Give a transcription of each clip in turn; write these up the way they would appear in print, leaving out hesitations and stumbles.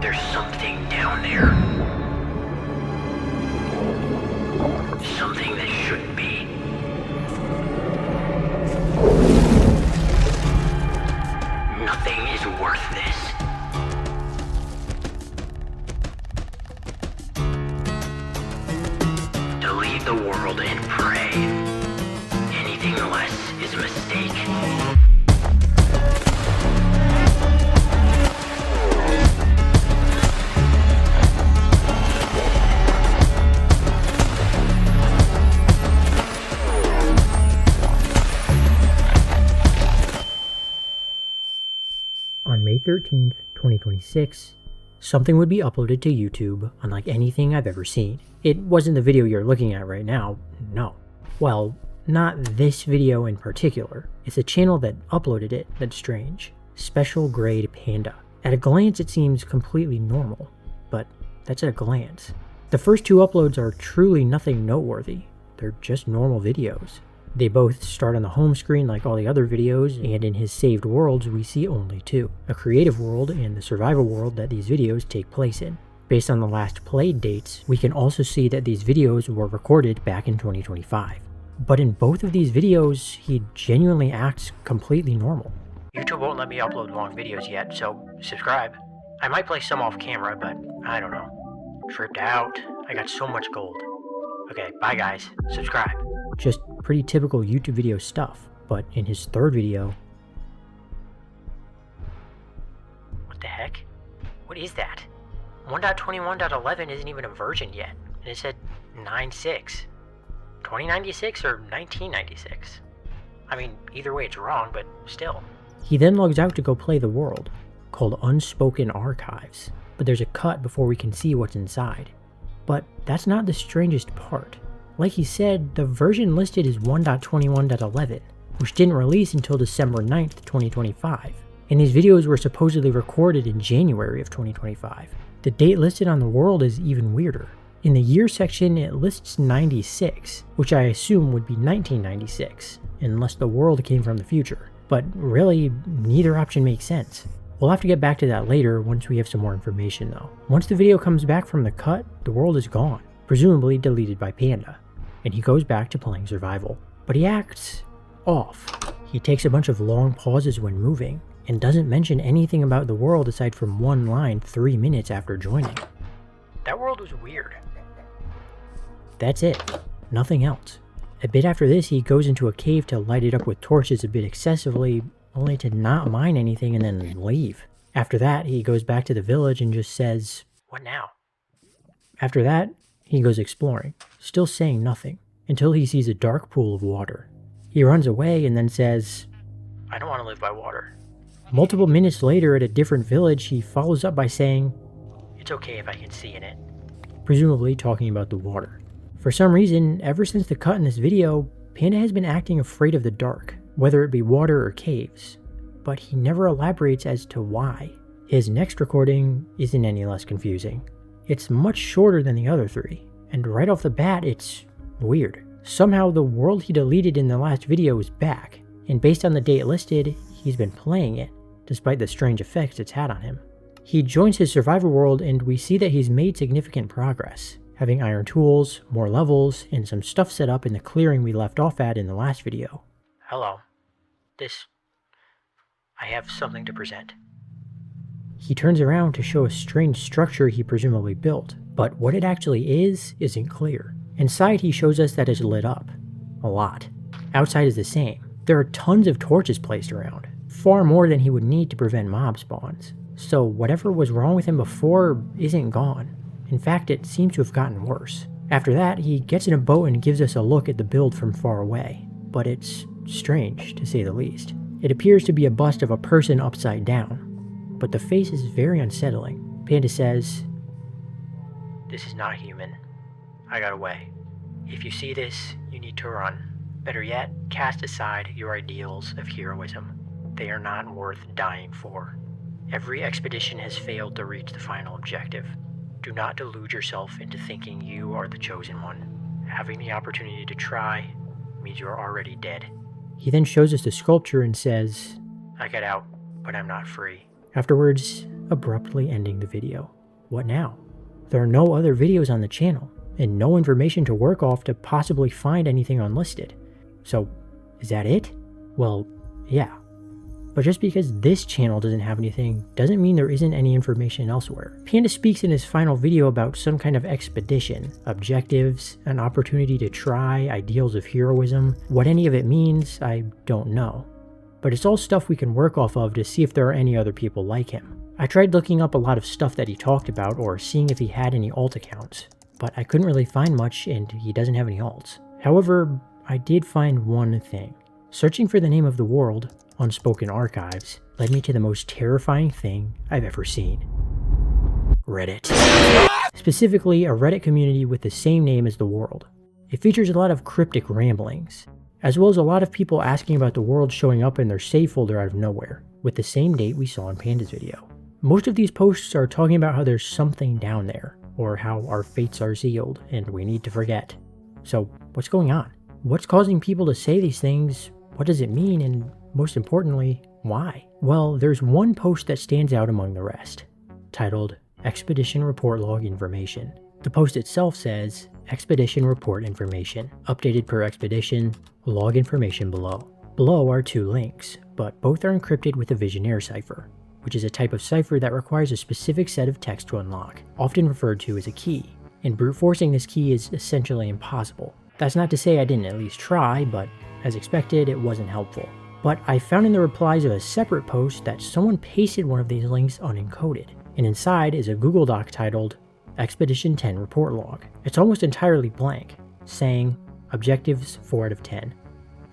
There's something down there. Something that shouldn't be. Nothing is worth this. To leave the world and pray. Anything less is a mistake. On May 13th, 2026, something would be uploaded to YouTube unlike anything I've ever seen. It wasn't the video you're looking at right now, no. Well, not this video in particular. It's a channel that uploaded it that's strange. Special Grade Panda. At a glance it seems completely normal, but that's at a glance. The first two uploads are truly nothing noteworthy. They're just normal videos. They both start on the home screen like all the other videos, and in his saved worlds we see only two. A creative world and the survival world that these videos take place in. Based on the last played dates, we can also see that these videos were recorded back in 2025. But in both of these videos, he genuinely acts completely normal. YouTube won't let me upload long videos yet, so subscribe. I might play some off camera, but I don't know. Tripped out. I got so much gold. Okay, bye guys. Subscribe. Just pretty typical YouTube video stuff, but in his third video... What the heck? What is that? 1.21.11 isn't even a version yet, and it said 9.6. 2096 or 1996? I mean, either way it's wrong, but still. He then logs out to go play the world, called Unspoken Archives, but there's a cut before we can see what's inside. But that's not the strangest part. Like he said, the version listed is 1.21.11, which didn't release until December 9th, 2025, and these videos were supposedly recorded in January of 2025. The date listed on the world is even weirder. In the year section, it lists 96, which I assume would be 1996, unless the world came from the future. But really, neither option makes sense. We'll have to get back to that later once we have some more information though. Once the video comes back from the cut, the world is gone, presumably deleted by Panda, and he goes back to playing survival. But he acts off. He takes a bunch of long pauses when moving, and doesn't mention anything about the world aside from one line 3 minutes after joining. That world was weird. That's it. Nothing else. A bit after this, he goes into a cave to light it up with torches a bit excessively, only to not mine anything and then leave. After that, he goes back to the village and just says, "What now?" After that, he goes exploring, still saying nothing, until he sees a dark pool of water. He runs away and then says, "I don't want to live by water." Multiple minutes later at a different village, he follows up by saying, "It's okay if I can see in it," presumably talking about the water. For some reason, ever since the cut in this video, Panda has been acting afraid of the dark, whether it be water or caves, but he never elaborates as to why. His next recording isn't any less confusing. It's much shorter than the other three, and right off the bat it's weird. Somehow the world he deleted in the last video is back, and based on the date listed, he's been playing it, despite the strange effects it's had on him. He joins his survivor world and we see that he's made significant progress, having iron tools, more levels, and some stuff set up in the clearing we left off at in the last video. Hello. I have something to present. He turns around to show a strange structure he presumably built, but what it actually is isn't clear. Inside he shows us that it's lit up. A lot. Outside is the same. There are tons of torches placed around, far more than he would need to prevent mob spawns. So whatever was wrong with him before isn't gone. In fact, it seems to have gotten worse. After that, he gets in a boat and gives us a look at the build from far away, but it's strange to say the least. It appears to be a bust of a person upside down, but the face is very unsettling. Panda says, "This is not human. I got away. If you see this, you need to run. Better yet, cast aside your ideals of heroism. They are not worth dying for. Every expedition has failed to reach the final objective. Do not delude yourself into thinking you are the chosen one. Having the opportunity to try means you are already dead." He then shows us the sculpture and says, "I got out, but I'm not free." afterwards abruptly ending the video. What now? There are no other videos on the channel, and no information to work off to possibly find anything unlisted. So, is that it? Well, yeah. But just because this channel doesn't have anything doesn't mean there isn't any information elsewhere. Panda speaks in his final video about some kind of expedition, objectives, an opportunity to try, ideals of heroism. What any of it means, I don't know. But it's all stuff we can work off of to see if there are any other people like him. I tried looking up a lot of stuff that he talked about or seeing if he had any alt accounts, but I couldn't really find much and he doesn't have any alts. However, I did find one thing. Searching for the name of the world, Unspoken Archives, led me to the most terrifying thing I've ever seen. Reddit. Specifically, a Reddit community with the same name as the world. It features a lot of cryptic ramblings, as well as a lot of people asking about the world showing up in their save folder out of nowhere, with the same date we saw in Panda's video. Most of these posts are talking about how there's something down there, or how our fates are sealed and we need to forget. So, what's going on? What's causing people to say these things? What does it mean? And most importantly, why? Well, there's one post that stands out among the rest, titled Expedition Report Log Information. The post itself says, Expedition Report Information, updated per expedition, log information below. Below are two links, but both are encrypted with a Visionaire cipher, which is a type of cipher that requires a specific set of text to unlock, often referred to as a key, and brute forcing this key is essentially impossible. That's not to say I didn't at least try, but as expected, it wasn't helpful. But I found in the replies of a separate post that someone pasted one of these links unencoded, and inside is a Google Doc titled Expedition 10 Report Log. It's almost entirely blank, saying, Objectives 4 out of 10.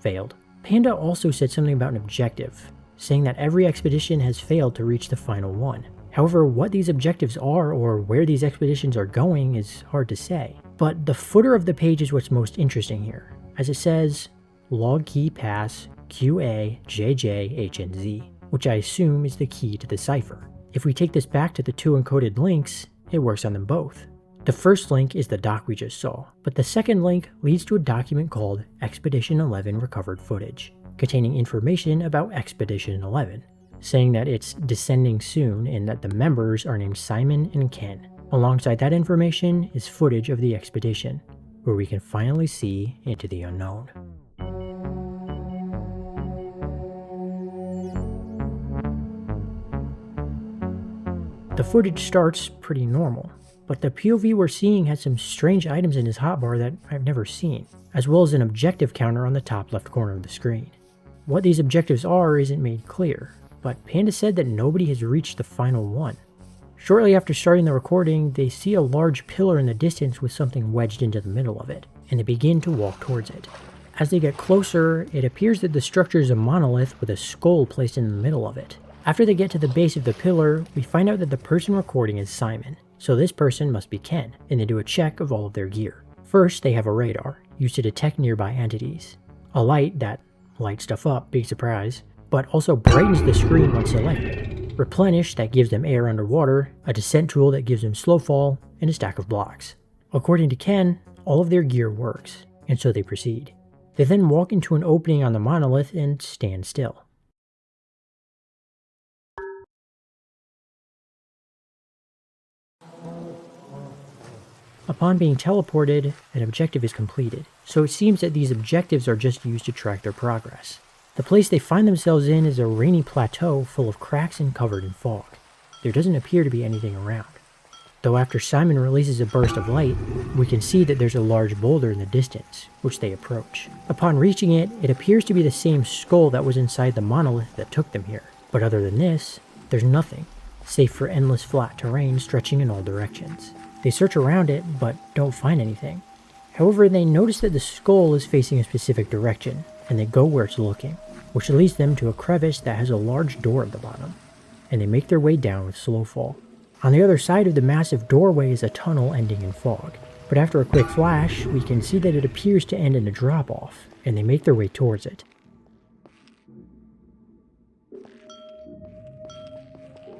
Failed. Panda also said something about an objective, saying that every expedition has failed to reach the final one. However, what these objectives are or where these expeditions are going is hard to say. But the footer of the page is what's most interesting here, as it says, Log Key Pass QA JJ HNZ, which I assume is the key to the cipher. If we take this back to the two encoded links, it works on them both. The first link is the doc we just saw, but the second link leads to a document called Expedition 11 Recovered Footage, containing information about Expedition 11, saying that it's descending soon and that the members are named Simon and Ken. Alongside that information is footage of the expedition, where we can finally see into the unknown. The footage starts pretty normal, but the POV we're seeing has some strange items in his hotbar that I've never seen, as well as an objective counter on the top left corner of the screen. What these objectives are isn't made clear, but Panda said that nobody has reached the final one. Shortly after starting the recording, they see a large pillar in the distance with something wedged into the middle of it, and they begin to walk towards it. As they get closer, it appears that the structure is a monolith with a skull placed in the middle of it. After they get to the base of the pillar, we find out that the person recording is Simon, so this person must be Ken, and they do a check of all of their gear. First, they have a radar, used to detect nearby entities, a light that lights stuff up, big surprise, but also brightens the screen when selected, replenish that gives them air underwater, a descent tool that gives them slow fall, and a stack of blocks. According to Ken, all of their gear works, and so they proceed. They then walk into an opening on the monolith and stand still. Upon being teleported, an objective is completed, so it seems that these objectives are just used to track their progress. The place they find themselves in is a rainy plateau full of cracks and covered in fog. There doesn't appear to be anything around. Though after Simon releases a burst of light, we can see that there's a large boulder in the distance, which they approach. Upon reaching it, it appears to be the same skull that was inside the monolith that took them here. But other than this, there's nothing, save for endless flat terrain stretching in all directions. They search around it, but don't find anything. However, they notice that the skull is facing a specific direction, and they go where it's looking, which leads them to a crevice that has a large door at the bottom, and they make their way down with slow fall. On the other side of the massive doorway is a tunnel ending in fog, but after a quick flash, we can see that it appears to end in a drop-off, and they make their way towards it.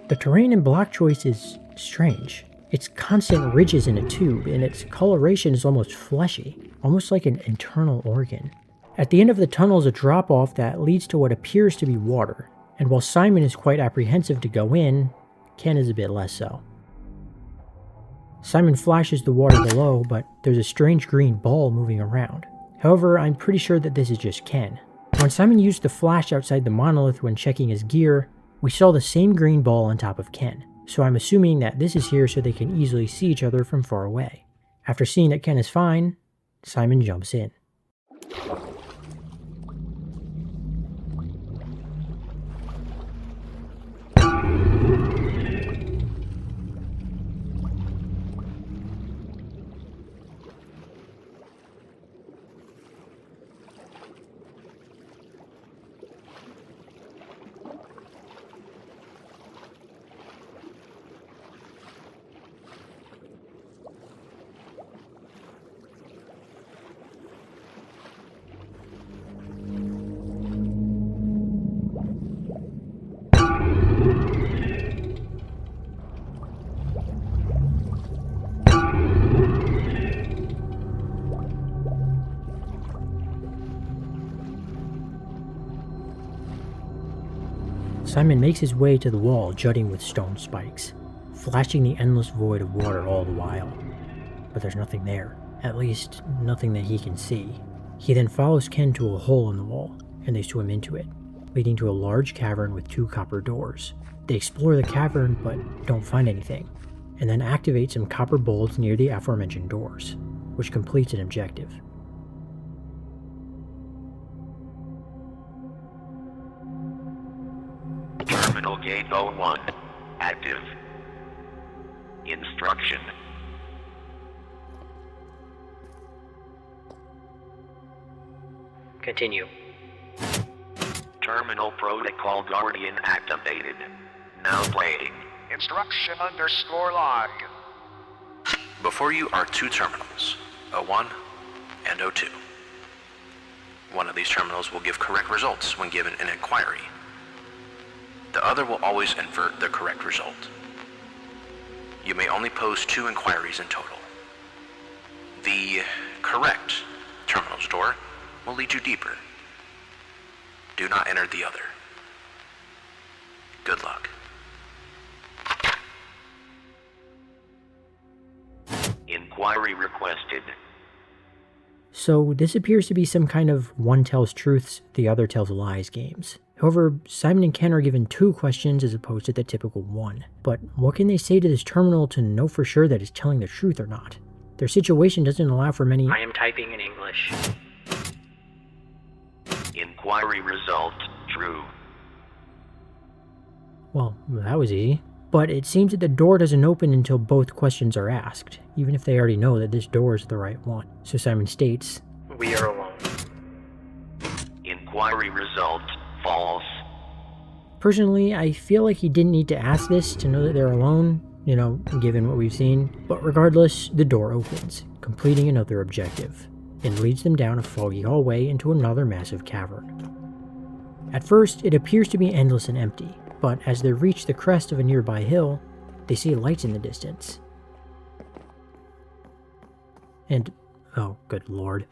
The terrain and block choice is strange. It's constant ridges in a tube, and its coloration is almost fleshy, almost like an internal organ. At the end of the tunnel is a drop-off that leads to what appears to be water, And while Simon is quite apprehensive to go in, Ken is a bit less so. Simon flashes the water below, but there's a strange green ball moving around. However, I'm pretty sure that this is just Ken. When Simon used the flash outside the monolith when checking his gear, we saw the same green ball on top of Ken, so I'm assuming that this is here so they can easily see each other from far away. After seeing that Ken is fine, Simon jumps in. Simon makes his way to the wall jutting with stone spikes, flashing the endless void of water all the while. But there's nothing there, at least nothing that he can see. He then follows Ken to a hole in the wall, and they swim into it, leading to a large cavern with 2 copper doors. They explore the cavern but don't find anything, and then activate some copper bolts near the aforementioned doors, which completes an objective. Terminal Gate 01. Active. Instruction. Continue. Terminal Protocol Guardian activated. Now playing. Instruction _log. Before you are 2 terminals, O1 and O2. One of these terminals will give correct results when given an inquiry. The other will always invert the correct result. You may only pose 2 inquiries in total. The correct terminal's door will lead you deeper. Do not enter the other. Good luck. Inquiry requested. So this appears to be some kind of one tells truths, the other tells lies games. However, Simon and Ken are given 2 questions as opposed to the typical 1. But what can they say to this terminal to know for sure that it's telling the truth or not? Their situation doesn't allow for many— I am typing in English. Inquiry result true. Well, that was easy. But it seems that the door doesn't open until both questions are asked, even if they already know that this door is the right one. So Simon states, We are alone. Inquiry result false. Personally, I feel like he didn't need to ask this to know that they're alone, given what we've seen. But regardless, the door opens, completing another objective, and leads them down a foggy hallway into another massive cavern. At first, it appears to be endless and empty, but as they reach the crest of a nearby hill, they see lights in the distance. And, oh good lord,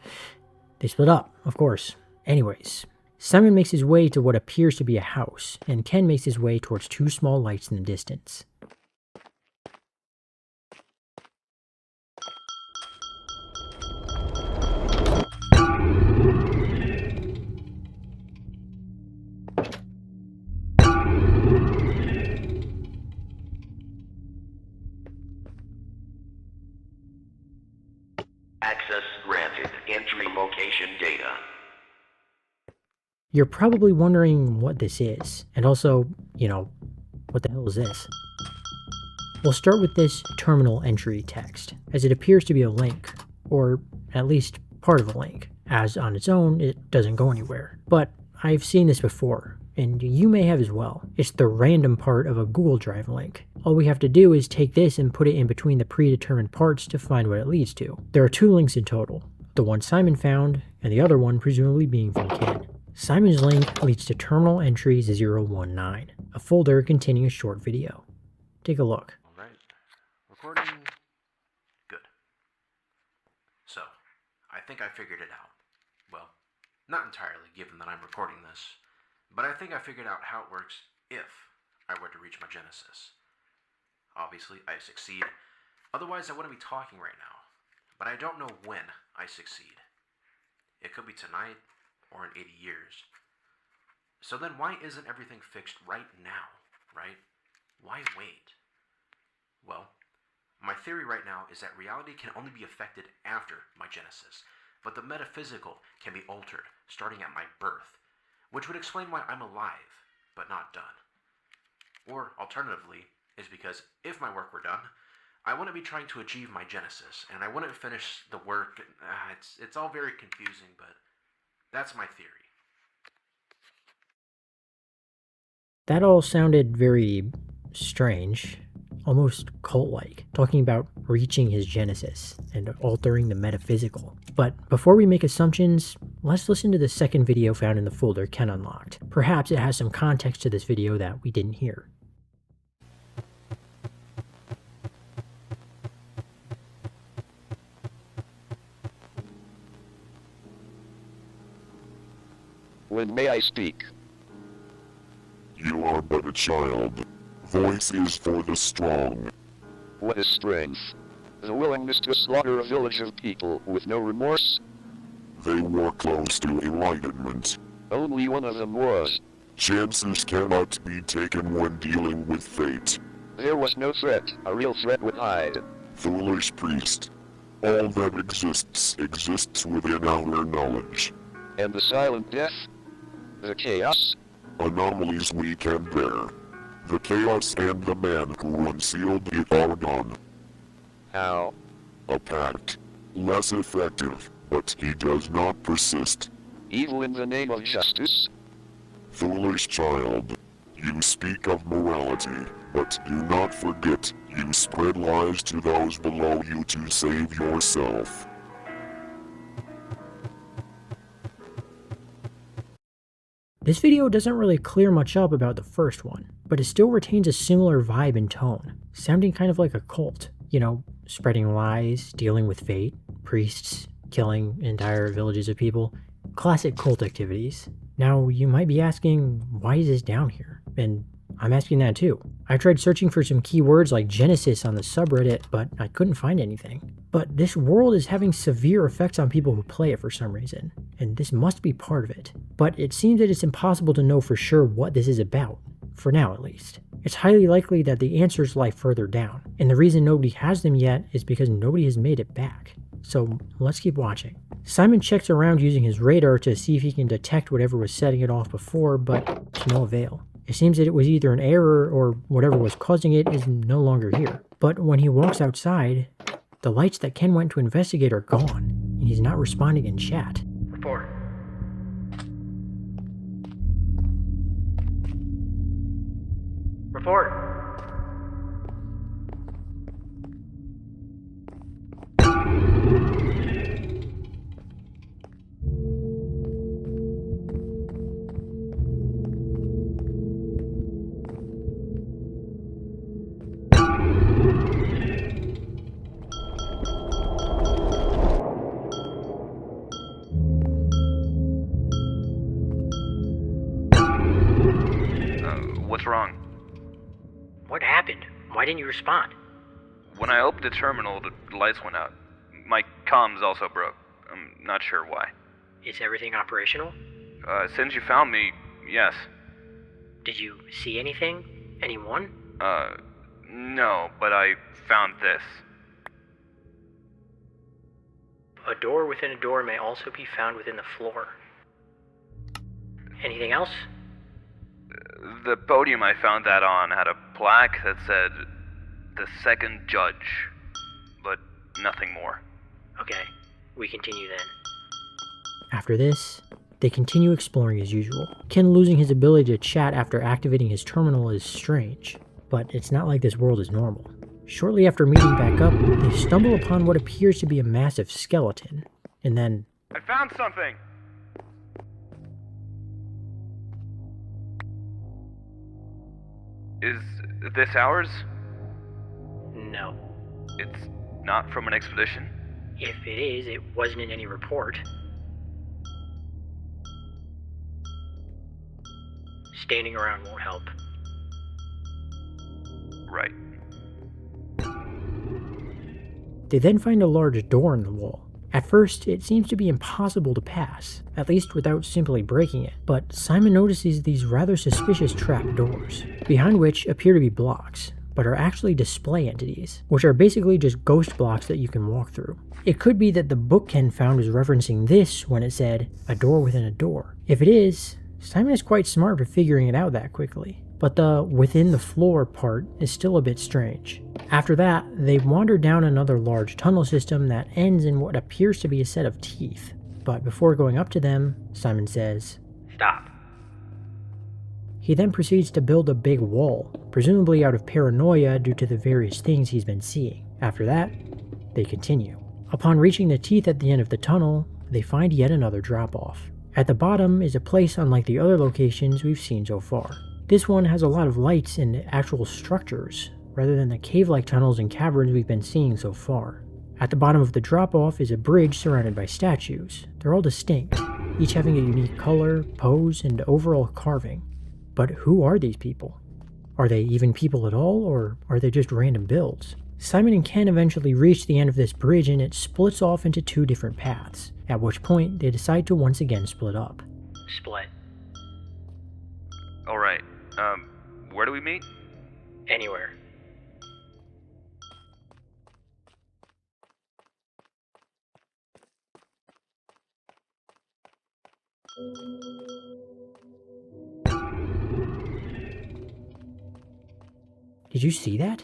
they split up, of course. Anyways, Simon makes his way to what appears to be a house, and Ken makes his way towards 2 small lights in the distance. Access granted. Entry location data. You're probably wondering what this is, and also, what the hell is this? We'll start with this terminal entry text, as it appears to be a link, or at least part of a link, as on its own it doesn't go anywhere. But I've seen this before, and you may have as well. It's the random part of a Google Drive link. All we have to do is take this and put it in between the predetermined parts to find what it leads to. There are 2 links in total, the one Simon found, and the other one presumably being from Ken. Simon's link leads to terminal entry 019, a folder containing a short video. Take a look. Alright. Recording. Good. So, I think I figured it out. Well, not entirely, given that I'm recording this But I think I figured out how it works if I were to reach my genesis. Obviously, I succeed. Otherwise, I wouldn't be talking right now. But I don't know when I succeed. It could be tonight or in 80 years. So then why isn't everything fixed right now, right? Why wait? Well, my theory right now is that reality can only be affected after my genesis, but the metaphysical can be altered starting at my birth, which would explain why I'm alive, but not done. Or alternatively, is because if my work were done, I wouldn't be trying to achieve my genesis, and I wouldn't finish the work. It's all very confusing, but that's my theory. That all sounded very strange, almost cult-like, talking about reaching his genesis and altering the metaphysical. But before we make assumptions, let's listen to the second video found in the folder Ken unlocked. Perhaps it has some context to this video that we didn't hear. When may I speak? You are but a child. Voice is for the strong. What is strength? The willingness to slaughter a village of people with no remorse? They were close to enlightenment. Only one of them was. Chances cannot be taken when dealing with fate. There was no threat. A real threat would hide. Foolish priest. All that exists within our knowledge. And the silent death? The chaos? Anomalies we can bear. The chaos and the man who unsealed it are gone. How? A pact. Less effective, but he does not persist. Evil in the name of justice? Foolish child. You speak of morality, but do not forget, you spread lies to those below you to save yourself. This video doesn't really clear much up about the first one, but it still retains a similar vibe and tone, sounding kind of like a cult. You know, spreading lies, dealing with fate, priests, killing entire villages of people. Classic cult activities. Now, you might be asking, why is this down here? And I'm asking that too. I tried searching for some keywords like Genesis on the subreddit, but I couldn't find anything. But this world is having severe effects on people who play it for some reason, and this must be part of it. But it seems that it's impossible to know for sure what this is about, for now at least. It's highly likely that the answers lie further down, and the reason nobody has them yet is because nobody has made it back. So let's keep watching. Simon checks around using his radar to see if he can detect whatever was setting it off before, but to no avail. It seems that it was either an error or whatever was causing it is no longer here. But when he walks outside, the lights that Ken went to investigate are gone, and he's not responding in chat. Report. Report. What's wrong? What happened? Why didn't you respond? When I opened the terminal, the lights went out. My comms also broke. I'm not sure why. Is everything operational? Since you found me, yes. Did you see anything? Anyone? No, but I found this. A door within a door may also be found within the floor. Anything else? The podium I found that on had a plaque that said, "The Second Judge," but nothing more. Okay, we continue then. After this, they continue exploring as usual. Ken losing his ability to chat after activating his terminal is strange, but it's not like this world is normal. Shortly after meeting back up, they stumble upon what appears to be a massive skeleton, and then... I found something! Is this ours? No. It's not from an expedition? If it is, it wasn't in any report. standing around won't help. Right. They then find a large door in the wall. At first, it seems to be impossible to pass, at least without simply breaking it, but Simon notices these rather suspicious trapdoors, behind which appear to be blocks, but are actually display entities, which are basically just ghost blocks that you can walk through. It could be that the book Ken found was referencing this when it said, a door within a door. If it is, Simon is quite smart for figuring it out that quickly. But the within the floor part is still a bit strange. After that, they wander down another large tunnel system that ends in what appears to be a set of teeth. But before going up to them, Simon says, Stop. He then proceeds to build a big wall, presumably out of paranoia due to the various things he's been seeing. After that, they continue. Upon reaching the teeth at the end of the tunnel, they find yet another drop-off. At the bottom is a place unlike the other locations we've seen so far. This one has a lot of lights and actual structures, rather than the cave-like tunnels and caverns we've been seeing so far. At the bottom of the drop-off is a bridge surrounded by statues. They're all distinct, each having a unique color, pose, and overall carving. But who are these people? Are they even people at all, or are they just random builds? Simon and Ken eventually reach the end of this bridge and it splits off into two different paths, at which point they decide to once again split up. Split. Alright, where do we meet? Anywhere. Did you see that?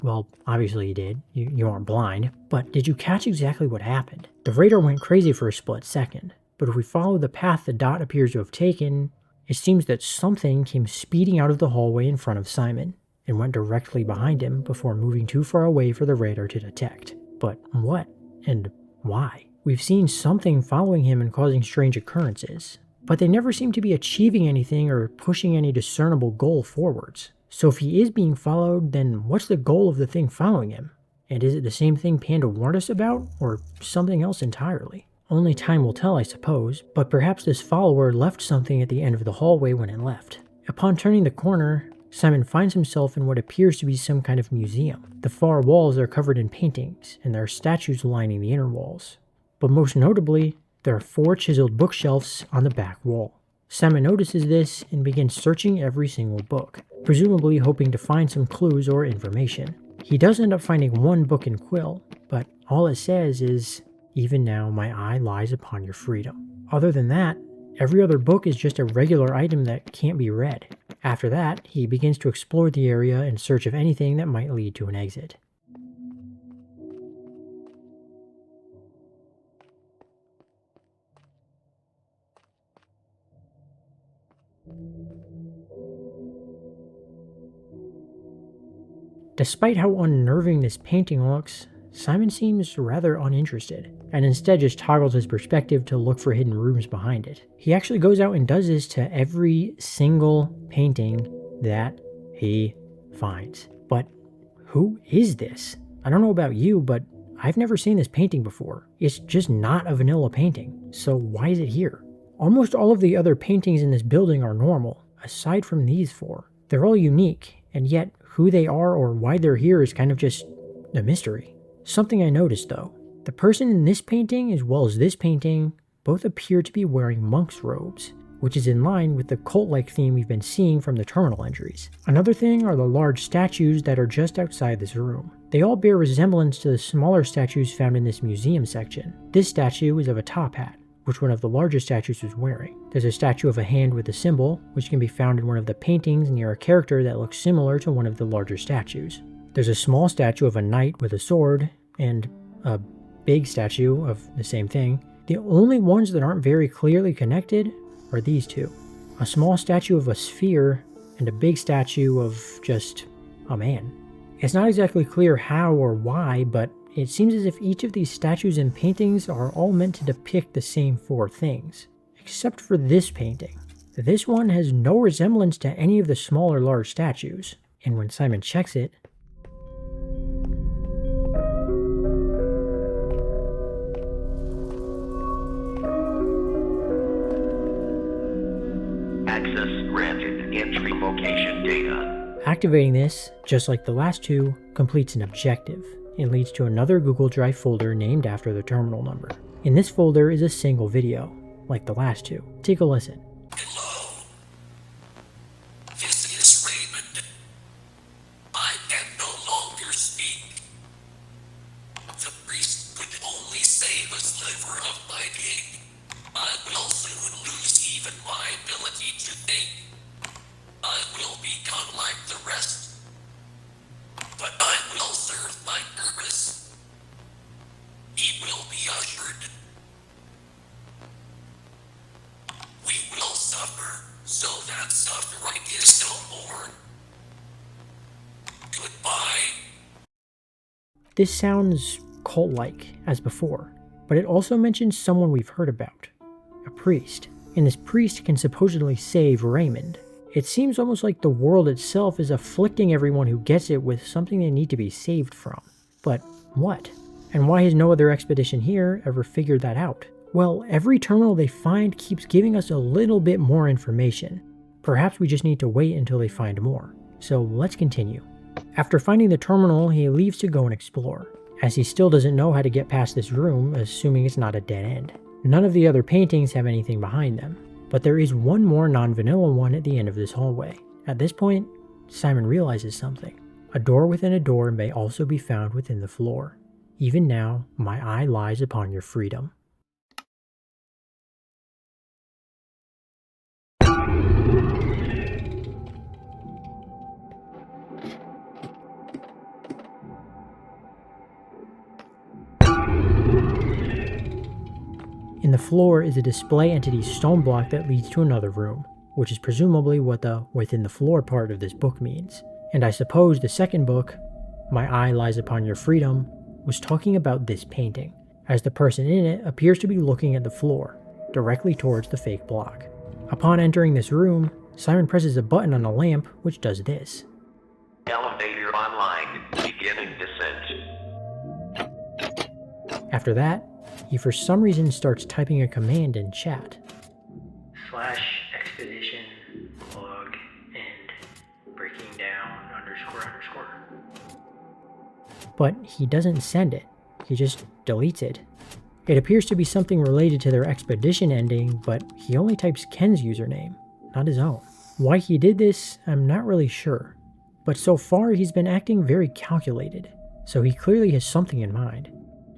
Well, obviously you did. You aren't blind. But did you catch exactly what happened? The radar went crazy for a split second. But if we follow the path the dot appears to have taken, it seems that something came speeding out of the hallway in front of Simon and went directly behind him before moving too far away for the radar to detect. But what? And why? We've seen something following him and causing strange occurrences, but they never seem to be achieving anything or pushing any discernible goal forwards. So if he is being followed, then what's the goal of the thing following him? And is it the same thing Panda warned us about, or something else entirely? Only time will tell, I suppose, but perhaps this follower left something at the end of the hallway when it left. Upon turning the corner, Simon finds himself in what appears to be some kind of museum. The far walls are covered in paintings, and there are statues lining the inner walls. But most notably, there are 4 chiseled bookshelves on the back wall. Simon notices this and begins searching every single book, presumably hoping to find some clues or information. He does end up finding one book in Quill, but all it says is, "Even now my eye lies upon your freedom." Other than that, every other book is just a regular item that can't be read. After that, he begins to explore the area in search of anything that might lead to an exit. Despite how unnerving this painting looks, Simon seems rather uninterested, and instead just toggles his perspective to look for hidden rooms behind it. He actually goes out and does this to every single painting that he finds. But who is this? I don't know about you, but I've never seen this painting before. It's just not a vanilla painting, so why is it here? Almost all of the other paintings in this building are normal, aside from these 4. They're all unique, and yet who they are or why they're here is kind of just a mystery. Something I noticed though, the person in this painting as well as this painting both appear to be wearing monk's robes, which is in line with the cult-like theme we've been seeing from the terminal entries. Another thing are the large statues that are just outside this room. They all bear resemblance to the smaller statues found in this museum section. This statue is of a top hat, which one of the larger statues was wearing. There's a statue of a hand with a symbol, which can be found in one of the paintings near a character that looks similar to one of the larger statues. There's a small statue of a knight with a sword, and a big statue of the same thing. The only ones that aren't very clearly connected are these 2. A small statue of a sphere, and a big statue of just a man. It's not exactly clear how or why, but it seems as if each of these statues and paintings are all meant to depict the same 4 things, except for this painting. This one has no resemblance to any of the smaller large statues, and when Simon checks it, Access granted. location data. Activating this, just like the last two, completes an objective and leads to another Google Drive folder named after the terminal number. In this folder is a single video, like the last two. Take a listen. Hello. This is Raymond. I can no longer speak. The priest could only save a sliver of my being. I will soon lose even my ability to think. I will become like the rest. But I will serve my purpose. He will be ushered. We will suffer, so that suffering is no more. Goodbye. This sounds cult-like as before, but it also mentions someone we've heard about, a priest, and this priest can supposedly save Raymond. It seems almost like the world itself is afflicting everyone who gets it with something they need to be saved from. But what? And why has no other expedition here ever figured that out? Well, every terminal they find keeps giving us a little bit more information. Perhaps we just need to wait until they find more. So let's continue. After finding the terminal, he leaves to go and explore, as he still doesn't know how to get past this room, assuming it's not a dead end. None of the other paintings have anything behind them, but there is one more non-vanilla one at the end of this hallway. At this point, Simon realizes something. A door within a door may also be found within the floor. Even now, my eye lies upon your freedom. In the floor is a display entity stone block that leads to another room, which is presumably what the within the floor part of this book means. And I suppose the second book, My Eye Lies Upon Your Freedom, was talking about this painting, as the person in it appears to be looking at the floor, directly towards the fake block. Upon entering this room, Simon presses a button on a lamp which does this. Elevator online. Beginning descent. After that, he for some reason starts typing a command in chat. / expedition log end breaking down __. But he doesn't send it, he just deletes it. It appears to be something related to their expedition ending, but he only types Ken's username, not his own. Why he did this, I'm not really sure. But so far he's been acting very calculated, so he clearly has something in mind.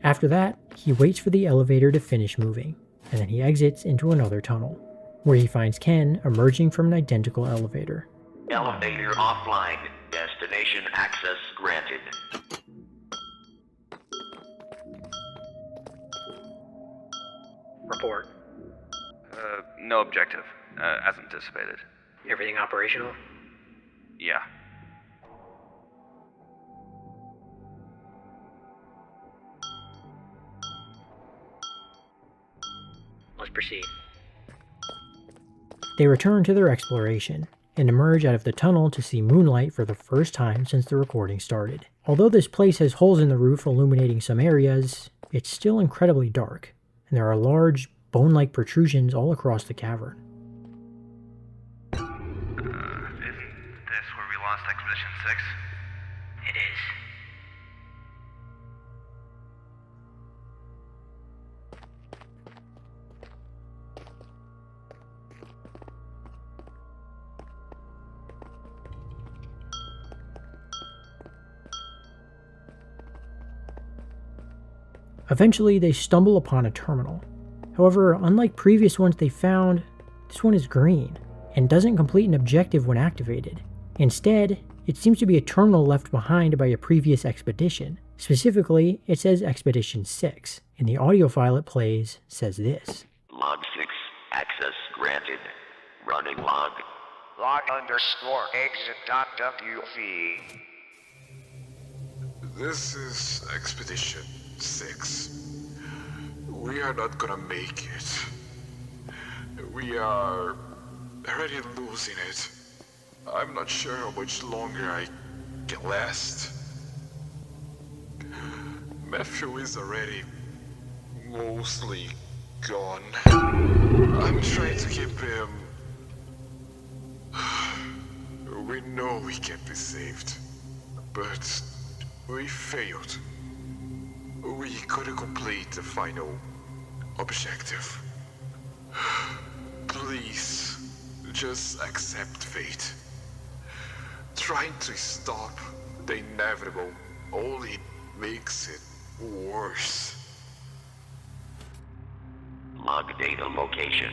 After that, he waits for the elevator to finish moving, and then he exits into another tunnel, where he finds Ken emerging from an identical elevator. Elevator offline. Destination access granted. Report. No objective, as anticipated. Everything operational? Yeah. Let's proceed. They return to their exploration, and emerge out of the tunnel to see moonlight for the first time since the recording started. Although this place has holes in the roof illuminating some areas, it's still incredibly dark, and there are large, bone-like protrusions all across the cavern. Isn't this where we lost Expedition 6? It is. Eventually, they stumble upon a terminal. However, unlike previous ones they found, this one is green, and doesn't complete an objective when activated. Instead, it seems to be a terminal left behind by a previous expedition. Specifically, it says Expedition 6, and the audio file it plays says this. Log 6. Access granted. Running log. Log _exit.wv. This is Expedition 6. We are not gonna make it. We are already losing it. I'm not sure how much longer I can last. Matthew is already mostly gone. I'm trying to keep him We know we can't be saved, but we failed. We couldn't complete the final objective. Please, just accept fate. Trying to stop the inevitable only makes it worse. Log data location.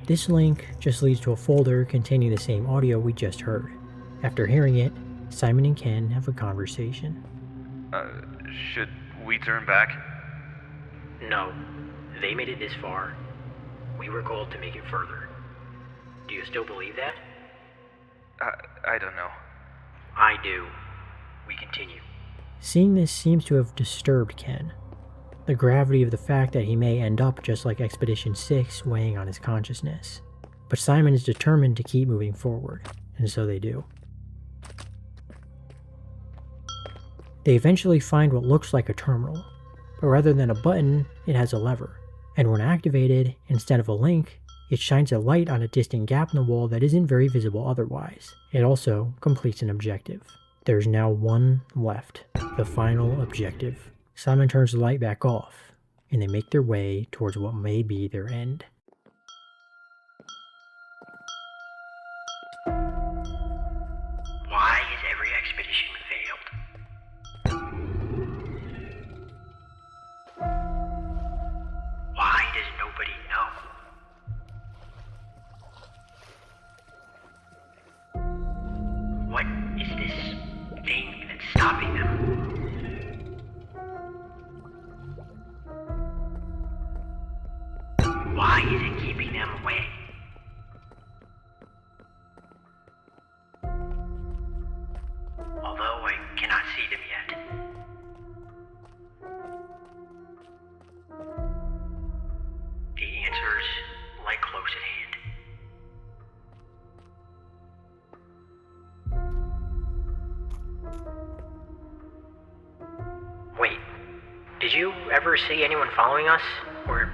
This link just leads to a folder containing the same audio we just heard. After hearing it, Simon and Ken have a conversation. Should we turn back? No. They made it this far. We were called to make it further. Do you still believe that? I don't know. I do. We continue. Seeing this seems to have disturbed Ken. The gravity of the fact that he may end up just like Expedition 6 weighing on his consciousness. But Simon is determined to keep moving forward, and so they do. They eventually find what looks like a terminal, but rather than a button, it has a lever. And when activated, instead of a link, it shines a light on a distant gap in the wall that isn't very visible otherwise. It also completes an objective. There's now one left, the final objective. Simon turns the light back off, and they make their way towards what may be their end. Why has every expedition failed? Why does nobody know? What is this thing that's stopping them? Why is it keeping them away? Although I cannot see them yet. The answers lie close at hand. Wait. Did you ever see anyone following us? Or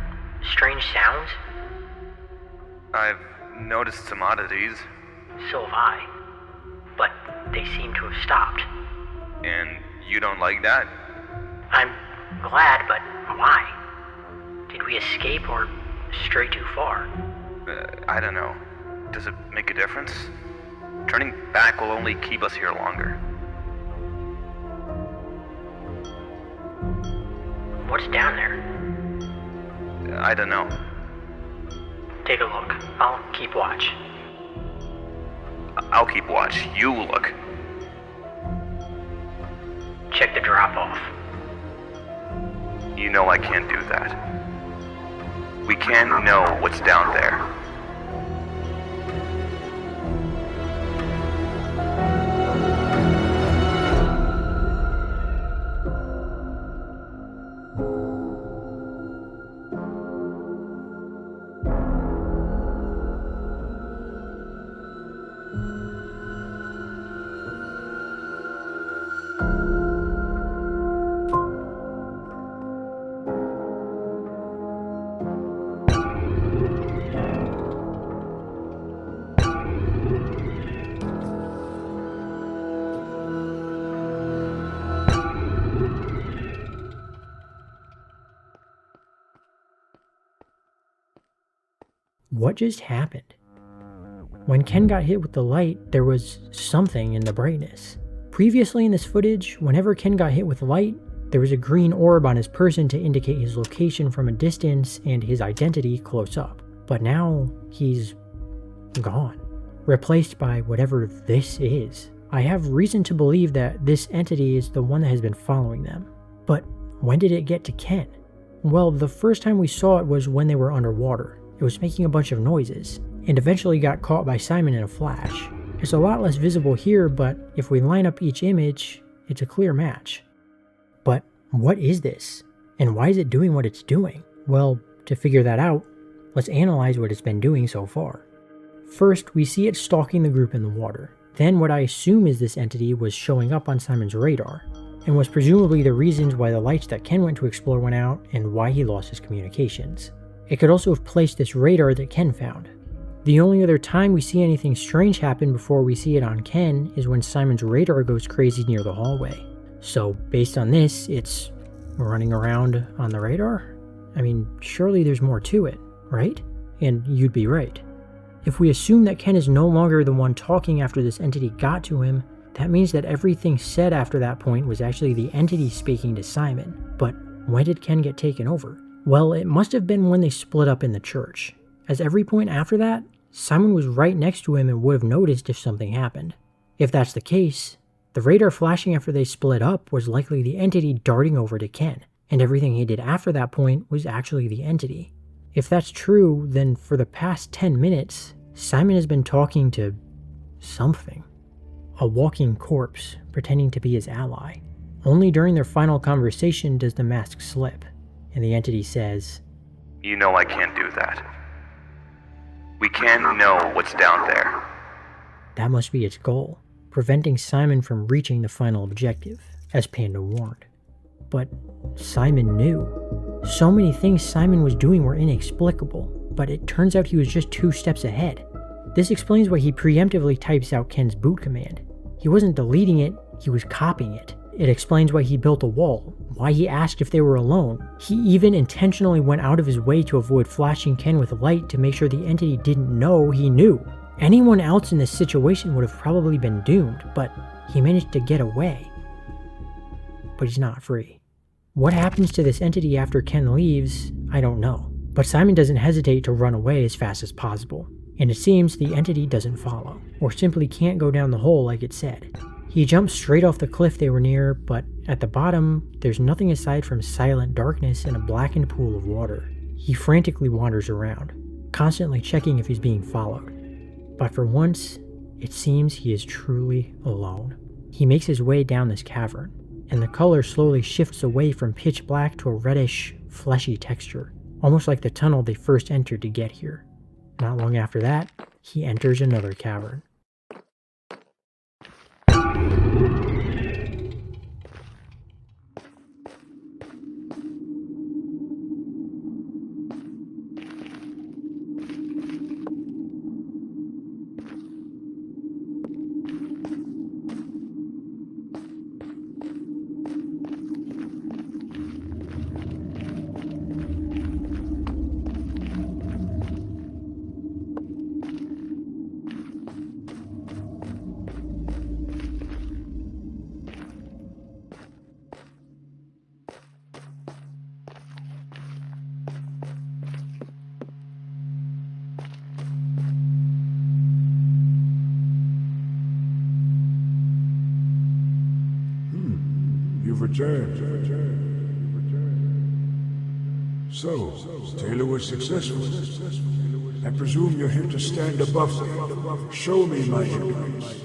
strange sounds? I've noticed some oddities. So have I. But they seem to have stopped. And you don't like that? I'm glad, but why? Did we escape or stray too far? I don't know. Does it make a difference? Turning back will only keep us here longer. What's down there? I don't know. Take a look. I'll keep watch. I'll keep watch. You look. Check the drop-off. You know I can't do that. We can't know what's down there. What just happened? When Ken got hit with the light, there was something in the brightness. Previously in this footage, whenever Ken got hit with light, there was a green orb on his person to indicate his location from a distance and his identity close up. But now, he's gone. Replaced by whatever this is. I have reason to believe that this entity is the one that has been following them. But when did it get to Ken? Well, the first time we saw it was when they were underwater. It was making a bunch of noises, and eventually got caught by Simon in a flash. It's a lot less visible here, but if we line up each image, it's a clear match. But what is this? And why is it doing what it's doing? Well, to figure that out, let's analyze what it's been doing so far. First, we see it stalking the group in the water. Then what I assume is this entity was showing up on Simon's radar, and was presumably the reasons why the lights that Ken went to explore went out and why he lost his communications. It could also have placed this radar that Ken found. The only other time we see anything strange happen before we see it on Ken is when Simon's radar goes crazy near the hallway. So based on this, it's running around on the radar? I mean, surely there's more to it, right? And you'd be right. If we assume that Ken is no longer the one talking after this entity got to him, that means that everything said after that point was actually the entity speaking to Simon. But when did Ken get taken over? Well, it must have been when they split up in the church, as every point after that, Simon was right next to him and would have noticed if something happened. If that's the case, the radar flashing after they split up was likely the entity darting over to Ken, and everything he did after that point was actually the entity. If that's true, then for the past 10 minutes, Simon has been talking to something. A walking corpse pretending to be his ally. Only during their final conversation does the mask slip, and the entity says, You know I can't do that. We can't know what's down there. That must be its goal, preventing Simon from reaching the final objective, as Panda warned. But Simon knew. So many things Simon was doing were inexplicable, but it turns out he was just 2 steps ahead. This explains why he preemptively types out Ken's boot command. He wasn't deleting it, he was copying it. It explains why he built a wall, why he asked if they were alone. He even intentionally went out of his way to avoid flashing Ken with light to make sure the entity didn't know he knew. Anyone else in this situation would have probably been doomed, but he managed to get away. But he's not free. What happens to this entity after Ken leaves, I don't know. But Simon doesn't hesitate to run away as fast as possible. And it seems the entity doesn't follow, or simply can't go down the hole like it said. He jumps straight off the cliff they were near, but at the bottom, there's nothing aside from silent darkness and a blackened pool of water. He frantically wanders around, constantly checking if he's being followed. But for once, it seems he is truly alone. He makes his way down this cavern, and the color slowly shifts away from pitch black to a reddish, fleshy texture, almost like the tunnel they first entered to get here. Not long after that, he enters another cavern. You've returned. So, Taylor was successful. I presume you're here to stand above me. Show me my ignorance.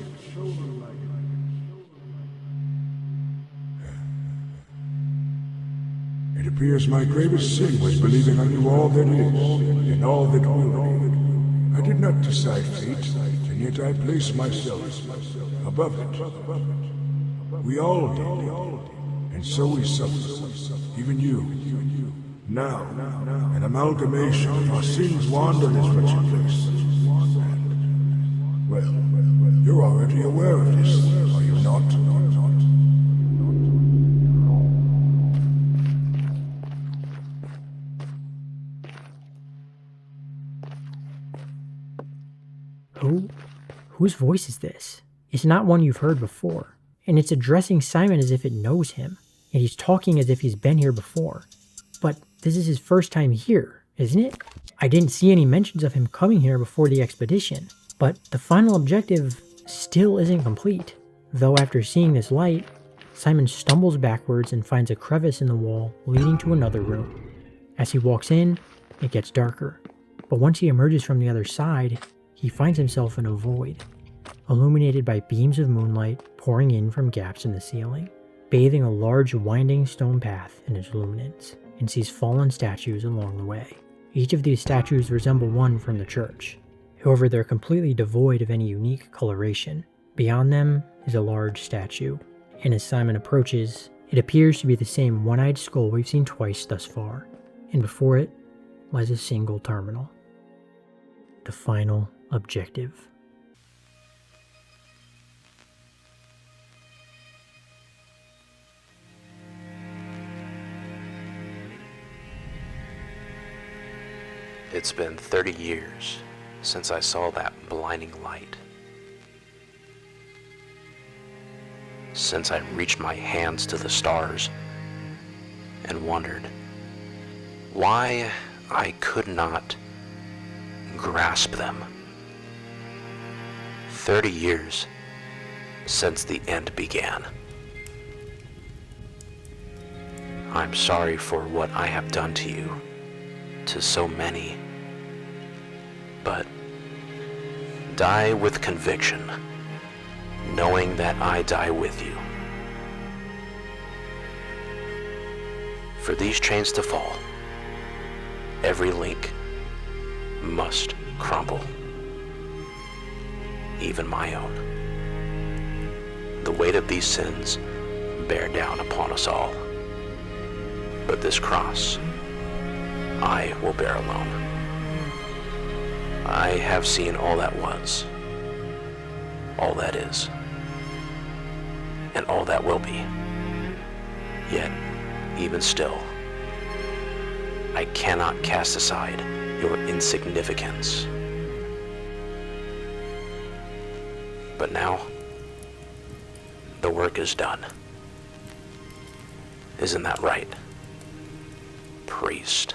It appears my greatest sin was believing I knew all that is, and all that will be. I did not decide fate, and yet I place myself above it. We all did, and so we suffer, even you. Now, an amalgamation of our sins wander this wretched place. Well, you're already aware of this, are you not? Whose voice is this? It's not one you've heard before, and it's addressing Simon as if it knows him, and he's talking as if he's been here before. But this is his first time here, isn't it? I didn't see any mentions of him coming here before the expedition, but the final objective still isn't complete. Though after seeing this light, Simon stumbles backwards and finds a crevice in the wall leading to another room. As he walks in, it gets darker, but once he emerges from the other side, he finds himself in a void, illuminated by beams of moonlight pouring in from gaps in the ceiling, bathing a large winding stone path in its luminance, and sees fallen statues along the way. Each of these statues resemble one from the church. However, they're completely devoid of any unique coloration. Beyond them is a large statue, and as Simon approaches, it appears to be the same one-eyed skull we've seen twice thus far, and before it lies a single terminal. the final objective. It's been 30 years since I saw that blinding light. Since I reached my hands to the stars and wondered why I could not grasp them. 30 years since the end began. I'm sorry for what I have done to you, to so many, but die with conviction, knowing that I die with you. For these chains to fall, every link must crumble, even my own. The weight of these sins bear down upon us all, but this cross I will bear alone. I have seen all that was, all that is, and all that will be. Yet, even still, I cannot cast aside your insignificance. But now, the work is done. Isn't that right, priest?